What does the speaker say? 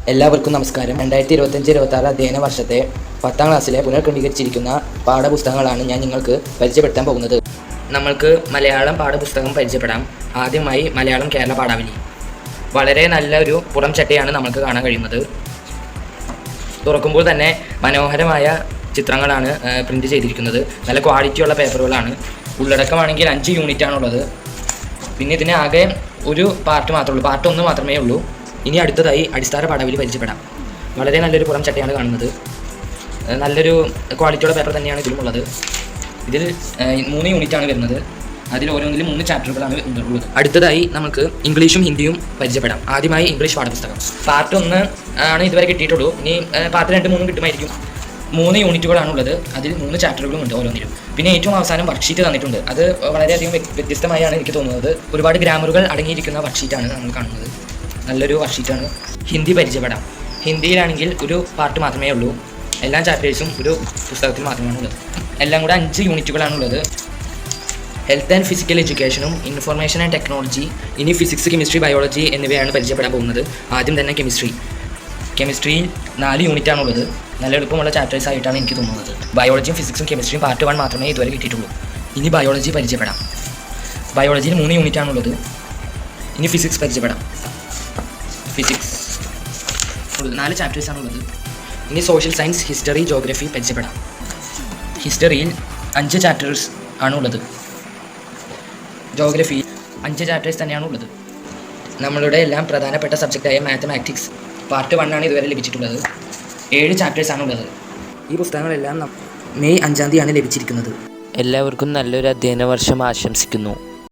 എല്ലാവർക്കും നമസ്കാരം. 2025-26 അധ്യയന വർഷത്തെ 10ാം ക്ലാസ്സിലെ പുനർക്രമീകരിച്ചിരിക്കുന്ന പാഠപുസ്തകങ്ങളാണ് ഞാൻ നിങ്ങൾക്ക് പരിചയപ്പെടുത്താൻ പോകുന്നത്. നമ്മൾക്ക് മലയാളം പാഠപുസ്തകം പരിചയപ്പെടാം. ആദ്യമായി മലയാളം കേരള പാഠാവലി. വളരെ നല്ലൊരു പുറം ചട്ടയാണ് നമുക്ക് കാണാൻ കഴിയുന്നത്. തുറക്കുമ്പോൾ തന്നെ മനോഹരമായ ചിത്രങ്ങളാണ് പ്രിൻ്റ് ചെയ്തിരിക്കുന്നത്. നല്ല ക്വാളിറ്റിയുള്ള പേപ്പറുകളാണ്. ഉള്ളടക്കമാണെങ്കിൽ 5 യൂണിറ്റാണുള്ളത്. പിന്നെ ഇതിന് ആകെ ഒരു പാർട്ട് മാത്രമേ ഉള്ളൂ, പാർട്ട് 1 മാത്രമേ ഉള്ളൂ. ഇനി അടുത്തതായി അടിസ്ഥാന പാഠാവലി പരിചയപ്പെടാം. വളരെ നല്ലൊരു പുറം ചട്ടയാണ് കാണുന്നത്. നല്ലൊരു ക്വാളിറ്റിയുള്ള പേപ്പർ തന്നെയാണ് ഇതിലുമുള്ളത്. ഇതിൽ 3 യൂണിറ്റാണ് വരുന്നത്. അതിൽ ഓരോന്നിലും 3 ചാപ്റ്ററുകളാണ് ഉള്ളത്. അടുത്തതായി നമുക്ക് ഇംഗ്ലീഷും ഹിന്ദിയും പരിചയപ്പെടാം. ആദ്യമായി ഇംഗ്ലീഷ് പാഠപുസ്തകം. പാർട്ട് 1 ആണ് ഇതുവരെ കിട്ടിയിട്ടുള്ളൂ. ഇനി പാർട്ട് 2, 3 കിട്ടുമായിരിക്കും. 3 യൂണിറ്റുകളാണുള്ളത്. അതിൽ 3 ചാപ്റ്ററുകളും ഉണ്ട് ഓരോന്നിലും. പിന്നെ ഏറ്റവും അവസാനം വർക്ക്ഷീറ്റ് തന്നിട്ടുണ്ട്. അത് വളരെയധികം വ്യത്യസ്തമായാണ് എനിക്ക് തോന്നുന്നത്. ഒരുപാട് ഗ്രാമറുകൾ അടങ്ങിയിരിക്കുന്ന വർക്ക്ഷീറ്റാണ് നമ്മൾ കാണുന്നത്. നല്ലൊരു വർക്ക്ഷീറ്റാണ്. ഹിന്ദി പരിചയപ്പെടാം. ഹിന്ദിയിലാണെങ്കിൽ ഒരു പാർട്ട് മാത്രമേ ഉള്ളൂ. എല്ലാ ചാപ്റ്റേഴ്സും ഒരു പുസ്തകത്തിൽ മാത്രമാണ് ഉള്ളത്. എല്ലാം കൂടെ 5 യൂണിറ്റുകളാണുള്ളത്. ഹെൽത്ത് ആൻഡ് ഫിസിക്കൽ എഡ്യൂക്കേഷനും ഇൻഫർമേഷൻ ആൻഡ് ടെക്നോളജി, ഇനി ഫിസിക്സ്, കെമിസ്ട്രി, ബയോളജി എന്നിവയാണ് പരിചയപ്പെടാൻ പോകുന്നത്. ആദ്യം തന്നെ കെമിസ്ട്രിയിൽ 4 യൂണിറ്റാണുള്ളത്. നല്ല എളുപ്പമുള്ള ചാപ്റ്റേഴ്സ് ആയിട്ടാണ് എനിക്ക് തോന്നുന്നത്. ബയോളജിയും ഫിസിക്സും കെമിസ്ട്രിയും പാർട്ട് 1 മാത്രമേ ഇതുവരെ കിട്ടിയിട്ടുള്ളൂ. ഇനി ബയോളജി പരിചയപ്പെടാം. ബയോളജിയിൽ 3 യൂണിറ്റാണുള്ളത്. ഇനി ഫിസിക്സ് പരിചയപ്പെടാം. ഫിസിക്സ് 4 ചാപ്റ്റേഴ്സാണുള്ളത്. ഇനി സോഷ്യൽ സയൻസ്, ഹിസ്റ്ററി, ജോഗ്രഫി പരിചയപ്പെടാം. ഹിസ്റ്ററിയിൽ 5 ചാപ്റ്റേഴ്സ് ആണുള്ളത്. ജോഗ്രഫിയിൽ 5 ചാപ്റ്റേഴ്സ് തന്നെയാണുള്ളത്. നമ്മളുടെ എല്ലാം പ്രധാനപ്പെട്ട സബ്ജക്റ്റായ മാത്തമാറ്റിക്സ് പാർട്ട് 1 ആണ് ഇതുവരെ ലഭിച്ചിട്ടുള്ളത്. 7 ചാപ്റ്റേഴ്സാണുള്ളത്. ഈ പുസ്തകങ്ങളെല്ലാം മെയ് 5-ാം തീയതിയാണ് ലഭിച്ചിരിക്കുന്നത്. എല്ലാവർക്കും നല്ലൊരു അധ്യയന വർഷം ആശംസിക്കുന്നു.